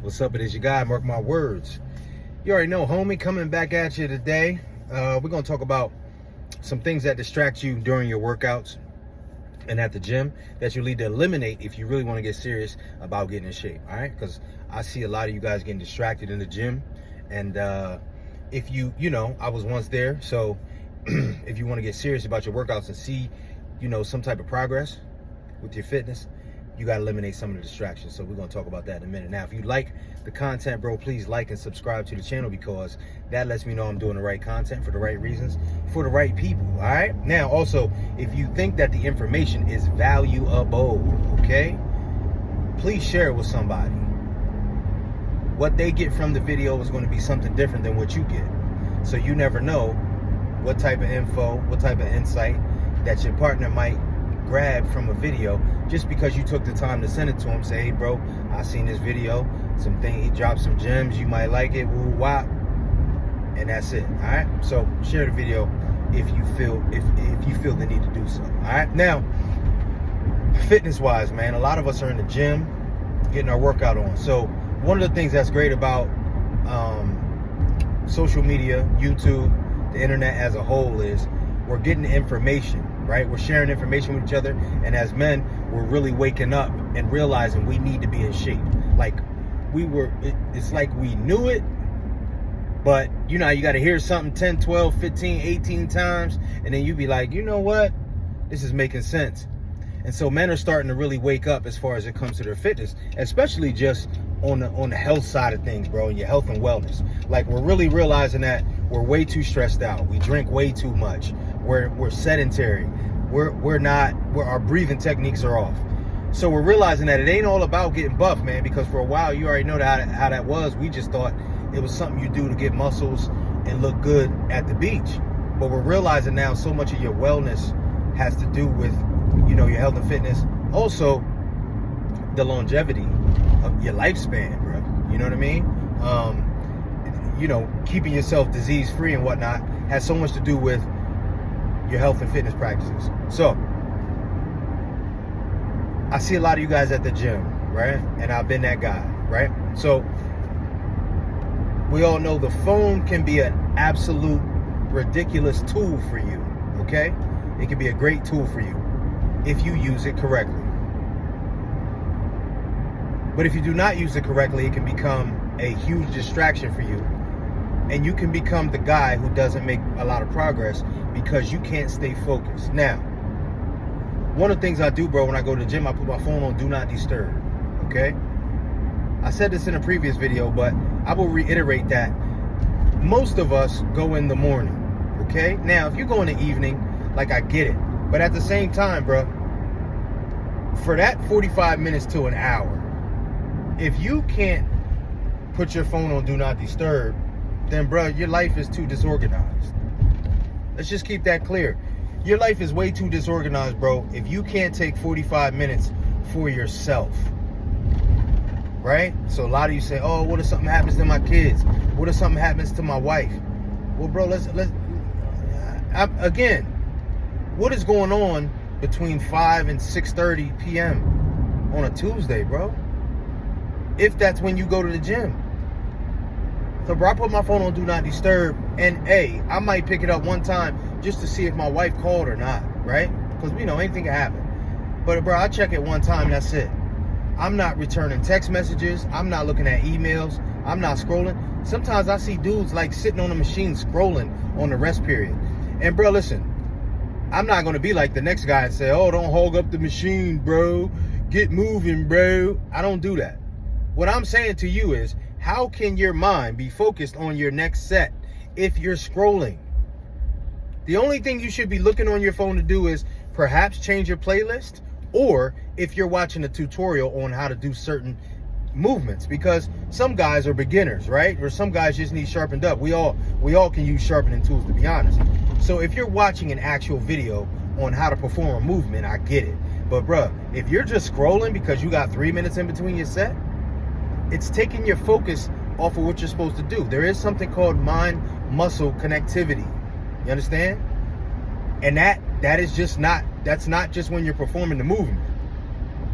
What's up? It is your guy, Mark My Words. You already know, homie, coming back at you today. We're going to talk about some things that distract you during your workouts and at the gym that you need to eliminate if you really want to get serious about getting in shape, all right? Because I see a lot of you guys getting distracted in the gym. And if you know, I was once there. So if you want to get serious about your workouts and see, some type of progress with your fitness, you got to eliminate some of the distractions. So we're going to talk about that in a minute. Now, if you like the content, bro, please like and subscribe to the channel, because that lets me know I'm doing the right content for the right reasons, for the right people, all right? Now, also, if you think that the information is valuable, okay, please share it with somebody. What they get from the video is going to be something different than what you get. So you never know what type of info, what type of insight that your partner might grab from a video just because you took the time to send it to him. Say, hey bro, I seen this video, he dropped some gems, you might like it, woo wop, and that's it. All right, so share the video if you feel the need to do so. All right, now fitness wise, man, a lot of us are in the gym getting our workout on. So one of the things that's great about social media, YouTube, the internet as a whole, is we're getting information, right? We're sharing information with each other, and as men, we're really waking up and realizing we need to be in shape. Like it's like we knew it, but you got to hear something 10, 12, 15, 18 times, and then you be like, you know what? This is making sense. And so men are starting to really wake up as far as it comes to their fitness, especially just on the health side of things, bro, and your health and wellness. Like, we're really realizing that we're way too stressed out. We drink way too much. We're sedentary. Our breathing techniques are off. So we're realizing that it ain't all about getting buff, man, because for a while, you already know how that was. We just thought it was something you do to get muscles and look good at the beach. But we're realizing now so much of your wellness has to do with, your health and fitness. Also, the longevity of your lifespan, bro. You know what I mean? Keeping yourself disease free and whatnot has so much to do with your health and fitness practices. So I see a lot of you guys at the gym, right? And I've been that guy, right? So we all know the phone can be an absolute ridiculous tool for you, okay? It can be a great tool for you if you use it correctly. But if you do not use it correctly, it can become a huge distraction for you. And you can become the guy who doesn't make a lot of progress because you can't stay focused. Now, one of the things I do, bro, when I go to the gym, I put my phone on Do Not Disturb, okay? I said this in a previous video, but I will reiterate that most of us go in the morning, okay? Now, if you go in the evening, like, I get it. But at the same time, bro, for that 45 minutes to an hour, if you can't put your phone on Do Not Disturb, then, bro, your life is too disorganized. Let's just keep that clear. Your life is way too disorganized, bro, if you can't take 45 minutes for yourself, right? So a lot of you say, oh, what if something happens to my kids? What if something happens to my wife? Well, bro, again, what is going on between 5 and 6:30 p.m. on a Tuesday, bro? If that's when you go to the gym. So, bro, I put my phone on Do Not Disturb, and I might pick it up one time just to see if my wife called or not, right? Because, anything can happen. But, bro, I check it one time, that's it. I'm not returning text messages. I'm not looking at emails. I'm not scrolling. Sometimes I see dudes, like, sitting on a machine scrolling on the rest period. And, bro, listen, I'm not going to be like the next guy and say, oh, don't hog up the machine, bro. Get moving, bro. I don't do that. What I'm saying to you is, how can your mind be focused on your next set if you're scrolling? The only thing you should be looking on your phone to do is perhaps change your playlist, or if you're watching a tutorial on how to do certain movements, because some guys are beginners, right? Or some guys just need sharpened up. We all can use sharpening tools, to be honest. So if you're watching an actual video on how to perform a movement, I get it. But bruh, if you're just scrolling because you got 3 minutes in between your set, it's taking your focus off of what you're supposed to do. There is something called mind-muscle connectivity. You understand? And that is just not, that's not just when you're performing the movement.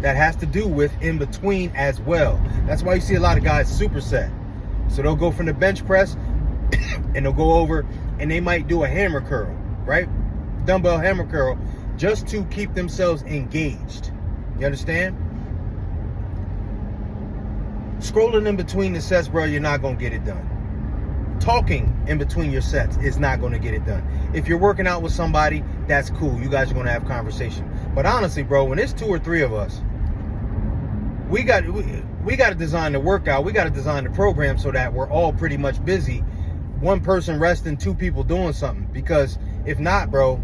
that has to do with in between as well. That's why you see a lot of guys superset. So they'll go from the bench press and they'll go over and they might do a hammer curl, right? Dumbbell hammer curl, just to keep themselves engaged. You understand? Scrolling in between the sets, bro, you're not going to get it done. Talking in between your sets is not going to get it done. If you're working out with somebody, that's cool. You guys are going to have conversation. But honestly, bro, when it's 2 or 3 of us, we got to design the workout. We got to design the program so that we're all pretty much busy. One person resting, 2 people doing something. Because if not, bro,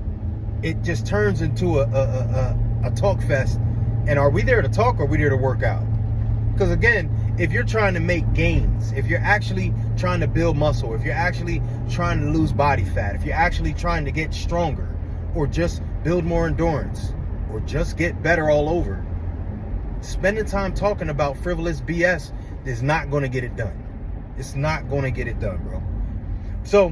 it just turns into a talk fest. And are we there to talk or are we there to work out? Because again, if you're trying to make gains, if you're actually trying to build muscle, if you're actually trying to lose body fat, if you're actually trying to get stronger or just build more endurance or just get better all over, spending time talking about frivolous BS is not going to get it done. It's not going to get it done, bro. So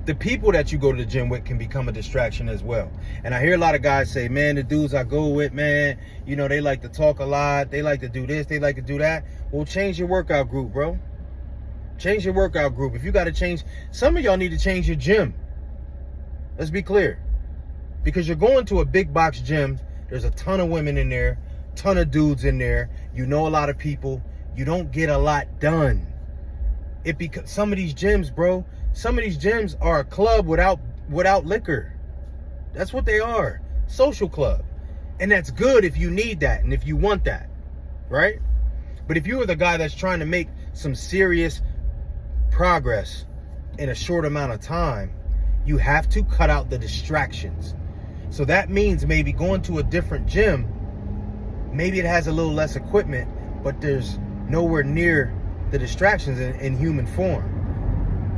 the people that you go to the gym with can become a distraction as well. And I hear a lot of guys say, man, the dudes I go with, man, you know, they like to talk a lot. They like to do this. They like to do that. Well, change your workout group, bro. Change your workout group. If you got to change, some of y'all need to change your gym. Let's be clear. Because you're going to a big box gym. There's a ton of women in there, ton of dudes in there. You know a lot of people. You don't get a lot done. Some of these gyms, bro, some of these gyms are a club without liquor. That's what they are. Social club. And that's good if you need that and if you want that, right? But if you are the guy that's trying to make some serious progress in a short amount of time, you have to cut out the distractions. So that means maybe going to a different gym. Maybe it has a little less equipment, but there's nowhere near the distractions in human form.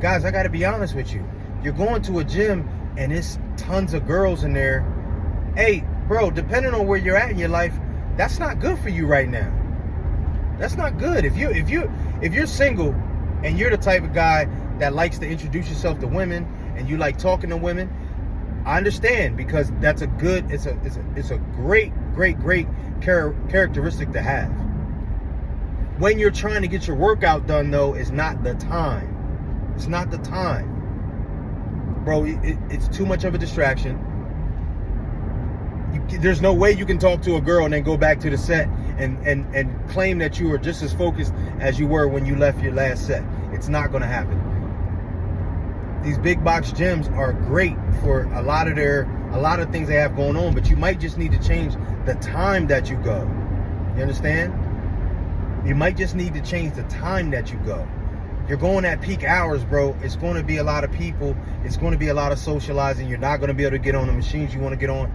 Guys, I got to be honest with you. You're going to a gym and there's tons of girls in there. Hey, bro, depending on where you're at in your life, that's not good for you right now. That's not good. If you're single and you're the type of guy that likes to introduce yourself to women and you like talking to women, I understand, because that's it's a great characteristic to have. It you're trying to get your workout done, though, is not the time. It's not the time. Bro, it's too much of a distraction. There's no way you can talk to a girl and then go back to the set and claim that you were just as focused as you were when you left your last set. It's not going to happen. These big box gyms are great for a lot of things they have going on, but you might just need to change the time that you go. You understand? You might just need to change the time that you go. You're going at peak hours, bro. It's going to be a lot of people. It's going to be a lot of socializing. You're not going to be able to get on the machines you want to get on.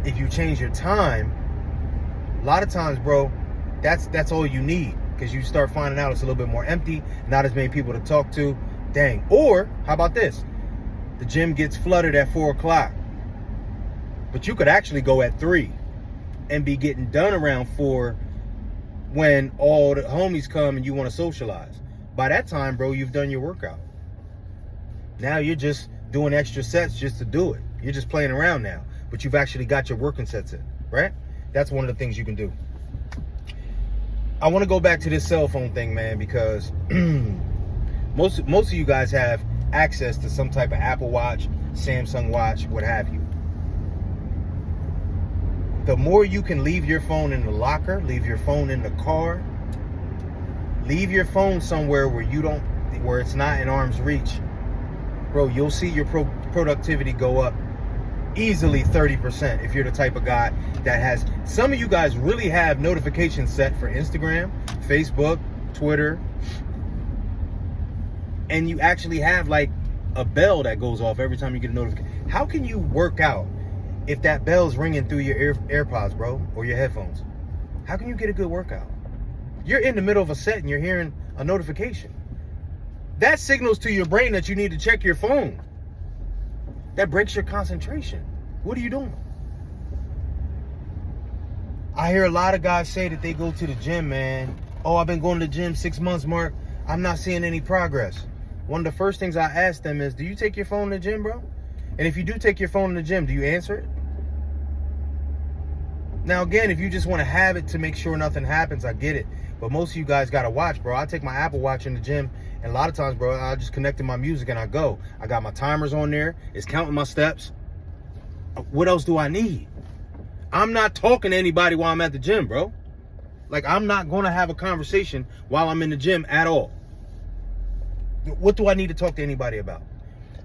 If you change your time, a lot of times, bro, that's all you need, because you start finding out it's a little bit more empty, not as many people to talk to. Dang. Or, how about this? The gym gets flooded at 4 o'clock, but you could actually go at 3 and be getting done around 4 when all the homies come and you want to socialize. By that time, bro, you've done your workout. Now you're just doing extra sets just to do it. You're just playing around now, but you've actually got your working sets in, right? That's one of the things you can do. I want to go back to this cell phone thing, man, because most of you guys have access to some type of Apple Watch, Samsung Watch, what have you. The more you can leave your phone in the locker, leave your phone in the car, leave your phone somewhere where it's not in arm's reach, bro, you'll see your productivity go up easily 30% if you're the type of guy that has. Some of you guys really have notifications set for Instagram, Facebook, Twitter, and you actually have like a bell that goes off every time you get a notification. How can you work out if that bell's ringing through your AirPods, bro, or your headphones? How can you get a good workout? You're in the middle of a set and you're hearing a notification. That signals to your brain that you need to check your phone. That breaks your concentration. What are you doing? I hear a lot of guys say that they go to the gym, man. Oh, I've been going to the gym 6 months, Mark. I'm not seeing any progress. One of the first things I ask them is, do you take your phone to the gym, bro? And if you do take your phone in the gym, do you answer it? Now, again, if you just want to have it to make sure nothing happens, I get it. But most of you guys got to watch, bro. I take my Apple Watch in the gym, and a lot of times, bro, I just connect to my music and I go. I got my timers on there. It's counting my steps. What else do I need? I'm not talking to anybody while I'm at the gym, bro. Like, I'm not going to have a conversation while I'm in the gym at all. What do I need to talk to anybody about?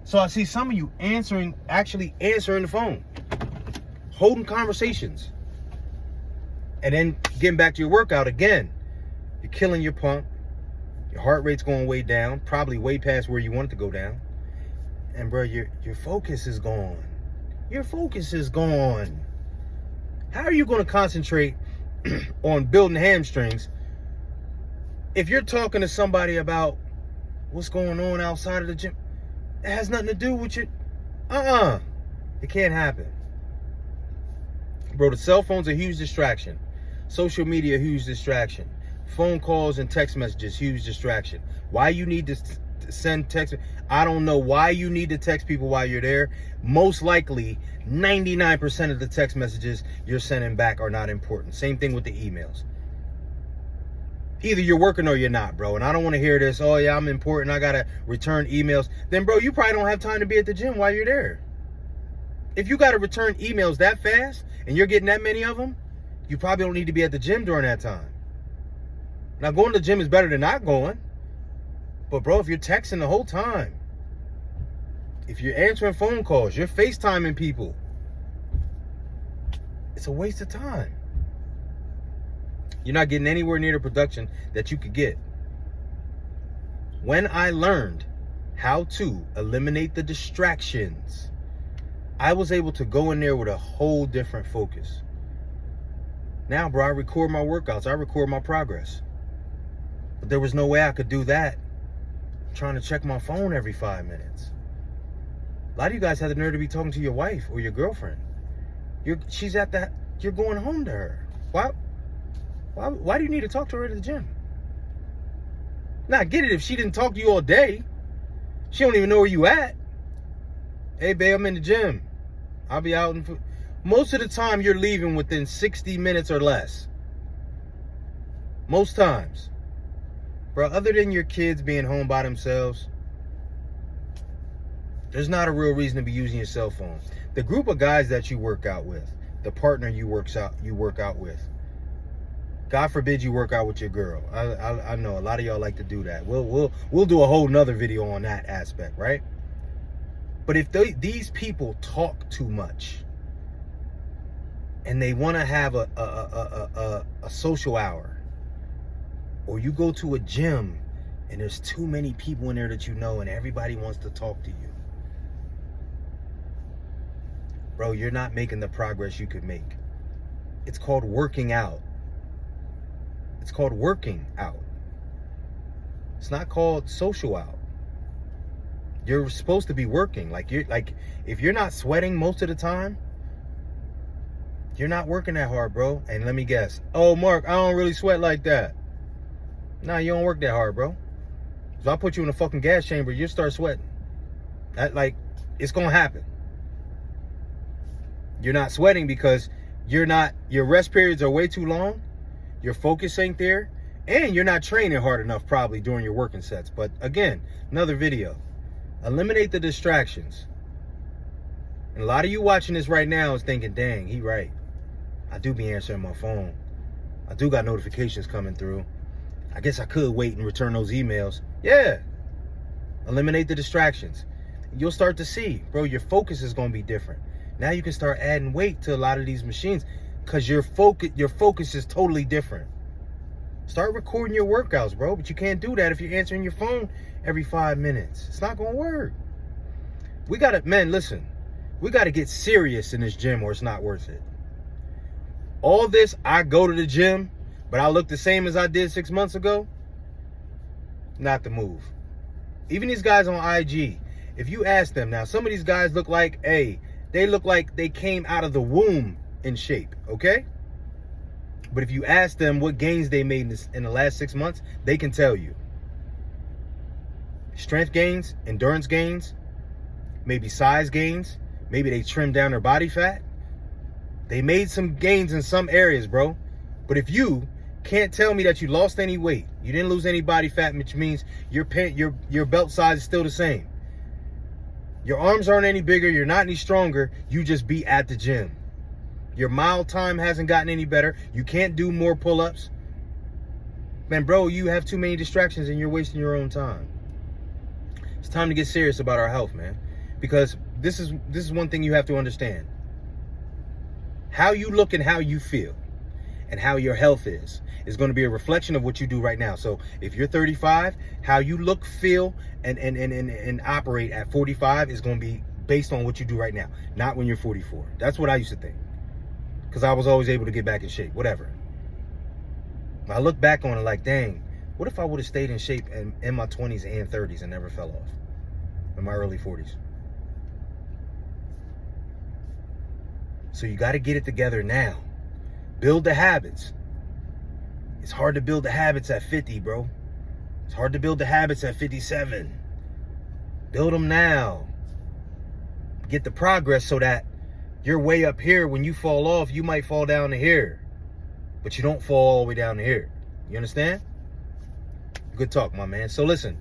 So I see some of you actually answering the phone, holding conversations, and then getting back to your workout again. You're killing your pump. Your heart rate's going way down, probably way past where you want it to go down. And bro, your focus is gone. Your focus is gone. How are you going to concentrate on building hamstrings if you're talking to somebody about what's going on outside of the gym? It has nothing to do with your... It can't happen. Bro, the cell phone's a huge distraction. Social media, huge distraction. Phone calls and text messages, huge distraction. Why you need to send text? I don't know why you need to text people while you're there. Most likely, 99% of the text messages you're sending back are not important. Same thing with the emails. Either you're working or you're not, bro. And I don't want to hear this, oh yeah, I'm important, I gotta return emails. Then, bro, you probably don't have time to be at the gym while you're there. If you gotta return emails that fast and you're getting that many of them, you probably don't need to be at the gym during that time. Now, going to the gym is better than not going. But, bro, if you're texting the whole time, if you're answering phone calls, you're FaceTiming people, it's a waste of time. You're not getting anywhere near the production that you could get. When I learned how to eliminate the distractions, I was able to go in there with a whole different focus. Now, bro, I record my workouts. I record my progress. But there was no way I could do that trying to check my phone every 5 minutes. A lot of you guys have the nerve to be talking to your wife or your girlfriend. You're going home to her. Why do you need to talk to her at the gym? Now, I get it if she didn't talk to you all day. She don't even know where you at. Hey, babe, I'm in the gym. I'll be out. Most of the time, you're leaving within 60 minutes or less. Most times. Bro, other than your kids being home by themselves, there's not a real reason to be using your cell phone. The group of guys that you work out with, the partner you work out with, God forbid you work out with your girl. I know a lot of y'all like to do that. We'll do a whole nother video on that aspect, right? But if these people talk too much and they want to have a social hour, or you go to a gym and there's too many people in there that you know and everybody wants to talk to you, bro, you're not making the progress you could make. It's called working out. It's called working out. It's not called social out. You're supposed to be working. If you're not sweating most of the time, you're not working that hard, bro. And let me guess. Oh, Mark, I don't really sweat like that. Nah, you don't work that hard, bro. If I put you in a fucking gas chamber, you'll start sweating. It's gonna happen. You're not sweating because your rest periods are way too long. Your focus ain't there. And you're not training hard enough probably during your working sets. But again, another video. Eliminate the distractions. And a lot of you watching this right now is thinking, dang, he right. I do be answering my phone. I do got notifications coming through. I guess I could wait and return those emails. Yeah. Eliminate the distractions. You'll start to see, bro, your focus is going to be different. Now you can start adding weight to a lot of these machines because your focus is totally different. Start recording your workouts, bro, but you can't do that if you're answering your phone every 5 minutes. It's not going to work. Listen, we got to get serious in this gym or it's not worth it. All this, I go to the gym, but I look the same as I did 6 months ago, not the move. Even these guys on IG, if you ask them now, some of these guys look like they came out of the womb in shape, okay? But if you ask them what gains they made in the last 6 months, they can tell you. Strength gains, endurance gains, maybe size gains, maybe they trimmed down their body fat. They made some gains in some areas, bro. But if you can't tell me that you lost any weight, you didn't lose any body fat, which means your belt size is still the same. Your arms aren't any bigger, you're not any stronger, you just be at the gym. Your mile time hasn't gotten any better. You can't do more pull-ups. Man, bro, you have too many distractions and you're wasting your own time. It's time to get serious about our health, man. Because this is one thing you have to understand. How you look and how you feel and how your health is going to be a reflection of what you do right now. So if you're 35, how you look, feel, and operate at 45 is going to be based on what you do right now, not when you're 44. That's what I used to think. Because I was always able to get back in shape, whatever. I look back on it like, dang, what if I would have stayed in shape in my 20s and 30s and never fell off in my early 40s? So you got to get it together now. Build the habits. It's hard to build the habits at 50, bro. It's hard to build the habits at 57. Build them now. Get the progress so that you're way up here. When you fall off, you might fall down to here. But you don't fall all the way down to here. You understand? Good talk, my man. So listen,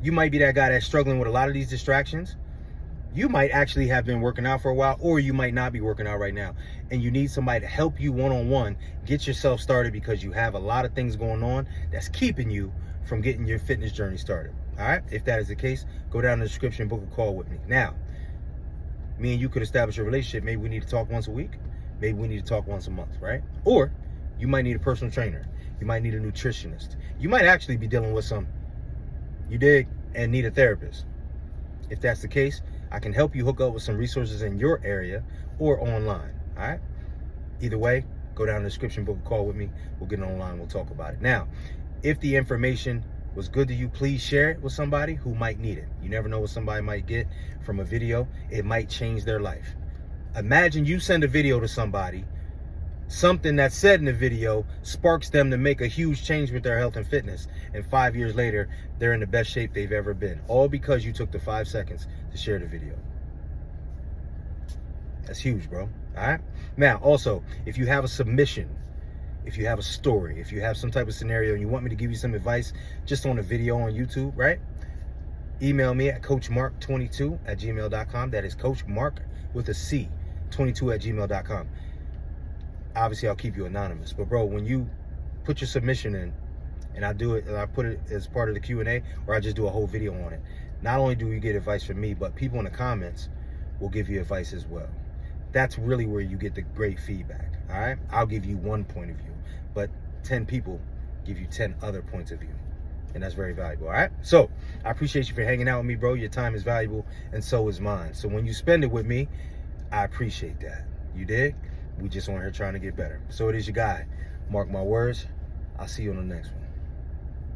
you might be that guy that's struggling with a lot of these distractions. You might actually have been working out for a while, or you might not be working out right now. And you need somebody to help you one-on-one get yourself started, because you have a lot of things going on that's keeping you from getting your fitness journey started. All right? If that is the case, go down in the description and book a call with me. Now, me and you could establish a relationship. Maybe we need to talk once a week. Maybe we need to talk once a month, right? Or you might need a personal trainer. You might need a nutritionist. You might actually be dealing with you dig, and need a therapist. If that's the case, I can help you hook up with some resources in your area or online, all right? Either way, go down in the description, book a call with me. We'll get online, we'll talk about it. Now, if the information was good to you, please share it with somebody who might need it. You never know what somebody might get from a video. It might change their life. Imagine you send a video to somebody, something that's said in the video sparks them to make a huge change with their health and fitness, and 5 years later, they're in the best shape they've ever been. All because you took the 5 seconds to share the video. That's huge, bro. All right? Now, also, if you have a submission, if you have a story, if you have some type of scenario and you want me to give you some advice just on a video on YouTube, right? Email me at coachmark22@gmail.com. That is coachmark with a C, 22@gmail.com. Obviously, I'll keep you anonymous. But, bro, when you put your submission in, and I do it, and I put it as part of the Q&A, or I just do a whole video on it, not only do you get advice from me, but people in the comments will give you advice as well. That's really where you get the great feedback, all right? I'll give you one point of view, but 10 people give you 10 other points of view, and that's very valuable, all right? So I appreciate you for hanging out with me, bro. Your time is valuable, and so is mine. So when you spend it with me, I appreciate that. You dig? We just on here trying to get better. So it is your guy. Mark my words. I'll see you on the next one.